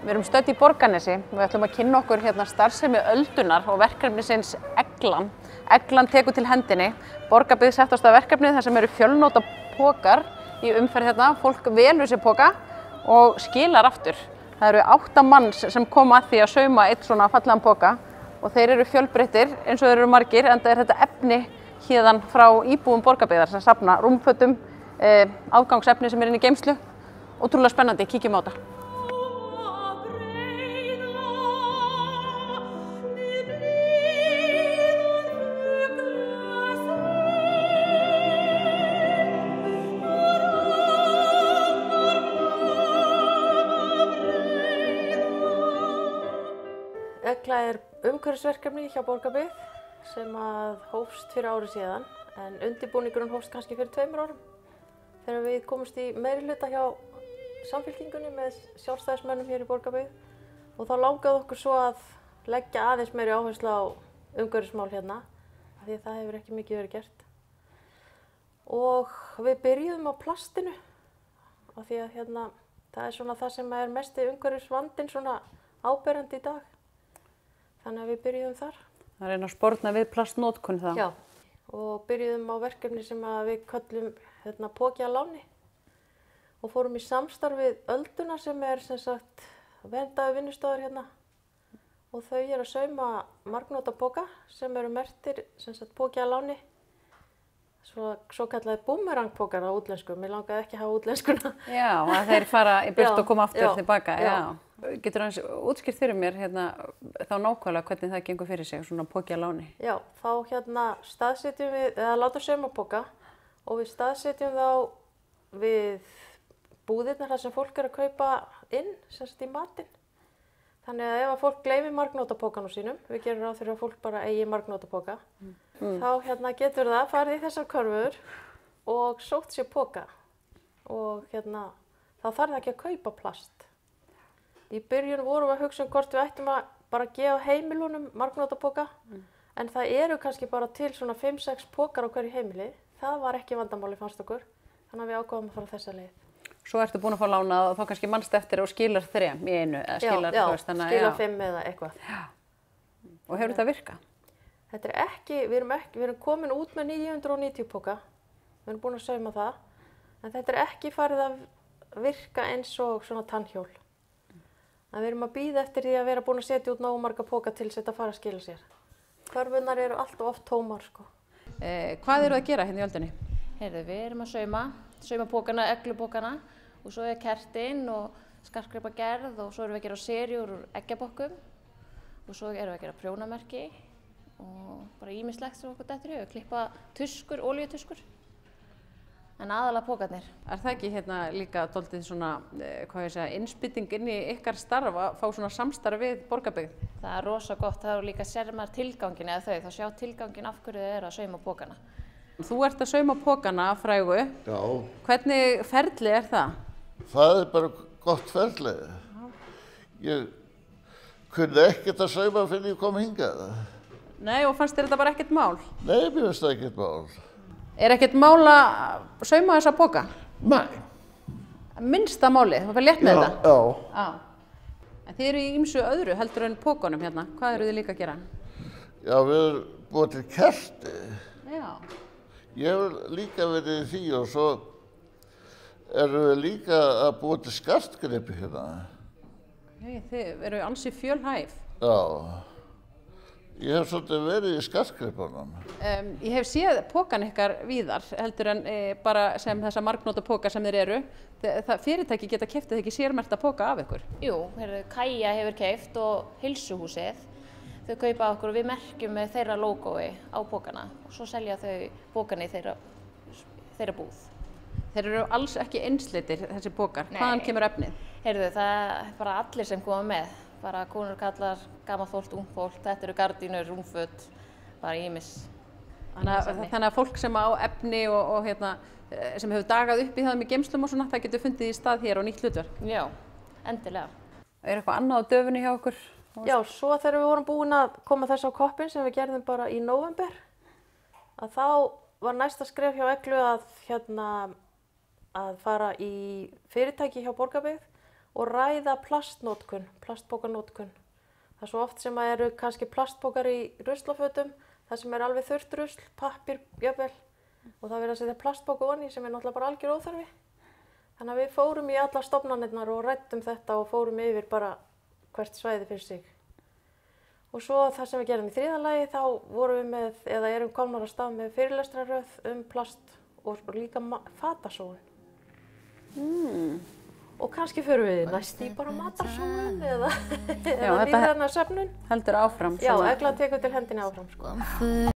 Við erum stödd í Borgarnesi og við ætlum að kynna okkur hérna starfsemi Öldunar og verkefnisins Eglan. Eglan tekur til hendinni. Borgarbyggð sett á stað verkefnið þar sem eru fjölnota pokar í umferð hérna. Fólk velur sér poka og skilar aftur. Það eru 8 manns sem koma að því að sauma eitt svona fallegan poka og þeir eru fjölbreyttir eins og þeir eru margir, enda er þetta efni héðan frá íbúum Borgarbyggðar sem safna rúmfötum, afgangsefni sem er inn í geymslu. Ótrúlega spennandi, kíkjum á þetta. Egla er umhverfisverkefni hjá Borgarbyggð sem hófst fyrir ári síðan, en undirbúningurinn hófst kannski fyrir 2 árum þegar við komumst í meirihluta hjá Samfylkingunni með sjálfstæðismönnum hér í Borgarbyggð og þá langaði okkur svo að leggja aðeins meiri áherslu á umhverfismál hérna af því að það hefur ekki mikið verið gert. Og við byrjuðum á plastinu af því að hérna, það er svona það sem er mesti umhverfisvandinn svona áberandi í dag. Þannig að við byrjuðum þar. Það er að sporna við plastnotkun þá. Já, og byrjuðum á verkefni sem við köllum poki að láni og fórum í samstarf við Ölduna sem er sem sagt verndaður vinnustofur hérna og þau eru að sauma margnota poka sem eru merktir sem sagt poki að láni. Svo kallaði búmerangpokar á útlensku, mér langaði ekki að hafa útlenskuna. Já, að þeir fara í burt og koma aftur tilbaka. Já. Getur hans útskýrt fyrir mér hérna, þá nákvæmlega hvernig það gengur fyrir sig, svona poki að láni? Já, þá staðsetjum við, eða látum sauma poka og við staðsetjum þá við búðirnar þar sem fólk er að kaupa inn, sem sagt í matinn. Þannig að ef að fólk gleymir margnótapókanum sínum, við gerum ráð fyrir að fólk bara eigi margnótapóka, þá getur það farið í þessar körfur og sótt sér póka og þá þarf það ekki að kaupa plast. Í byrjun vorum við að hugsa hvort við ættum að bara gefa heimilunum margnótapóka, en það eru kannski bara til svona 5-6 pókar á hverju heimili. Það var ekki vandamáli fannst okkur, þannig að við ákváðum að fara þessa leið. Svo ertu búin að fá lánað og þá kannski manst eftir og skilar 3 í einu, eða skilar, já, skilar 5 eða eitthvað. Já. Og hefur þetta virkað? Þetta er ekki, við erum komin út með 990 póka, við erum búin að sauma það, en þetta er ekki farið að virka eins og svona tannhjól. En við erum að bíða eftir því að vera búin að setja út nógu marga póka til þess að þetta fara að skila sér. Körfurnar eru alltaf oft tómar, sko. Hvað eru að gera hérna í Öldunni? Heyrðu, við erum að sauma pókana, eglupókana og svo er kertin og skartgripagerð og svo erum við að gera seríur úr eggjabokkum og svo erum við að gera prjónamerki og bara ýmislegt sem okkur dettur í hug, klippa tuskur, olíutuskur, en aðalega pókarnir. Er það ekki hérna líka dálítið svona, innspýting inn í ykkar starf að fá svona samstarf við Borgarbyggð? Það er rosa gott, það eru líka sér maður tilgangin eða þá sjá tilgangin af hverju þau eru að sauma pókana. Þú ert að sauma pókana frægu. Já. Hvernig ferli er það? Það er bara gott ferli. Ég kunni ekkert að sauma fyrir ég kom hingað. Nei, og fannst þér þetta bara ekkert mál? Nei, mér finnst það ekkert mál. Er ekkert mál að sauma þessa póka? Nei. Minnsta málið, þú fær létt með þetta? Já. En þið eru í ýmsu öðru heldur en pókunum hérna. Hvað eru þið líka að gera? Já, við erum búið til kerti. Já. Ég hef líka verið í því og svo erum við líka að búa til skartgripi hérna. Þið eru ansi fjölhæf. Já. Ég hef svolítið verið í skartgripunum. Ég hef séð pókan ykkar víðar heldur en bara sem þessa margnóta póka sem þeir eru. Fyrirtæki geta keypt ekki sérmerkta póka af ykkur. Jú, Kaja hefur keypt og Heilsuhúsið. Þau kaupa okkur og við merkjum með þeirra lógói á pókana og svo selja þau pókana í þeirra búð. Þeir eru alls ekki einsleitir þessi pókar. Hvaðan kemur efnið? Heyrðu, það er bara allir sem koma með. Bara konur, kallar, gamalt fólk, ungt fólk, þetta eru gardínur, rúmföt, bara ýmis. Þannig að fólk sem á efni og sem hefur dagað upp í það með geymslum og svona, það getur fundið í stað hér og nýtt hlutverk. Já, endilega. Er eitthvað annað á döfunni hjá okkur? Já, svo þegar við vorum búin að koma þess á koppinn sem við gerðum bara í nóvember, að þá var næsta skref hjá Eglu að fara í fyrirtæki hjá Borgarbyggð og ræða plastnotkun, plastpókanotkun. Það er svo oft sem að eru kannski plastpókar í ruslafötum, það sem er alveg þurrt rusl, pappír, jafnvel, og það verið að setja plastpóka ofan í sem er náttúrulega bara algjör óþarfi. Þannig að við fórum í alla stofnanirnar og ræddum þetta og fórum yfir bara hvert svæði fyrir sig. Og svo það sem við gerum í þriðja lagi, þá vorum við með, eða erum komnar að stað með fyrirlestraröð plast og líka fatasóun. Og kannski förum við næst í bara matarsóun eða líðræna svefnun. Heldur áfram. Já, Eglan tekur til hendinni áfram, sko.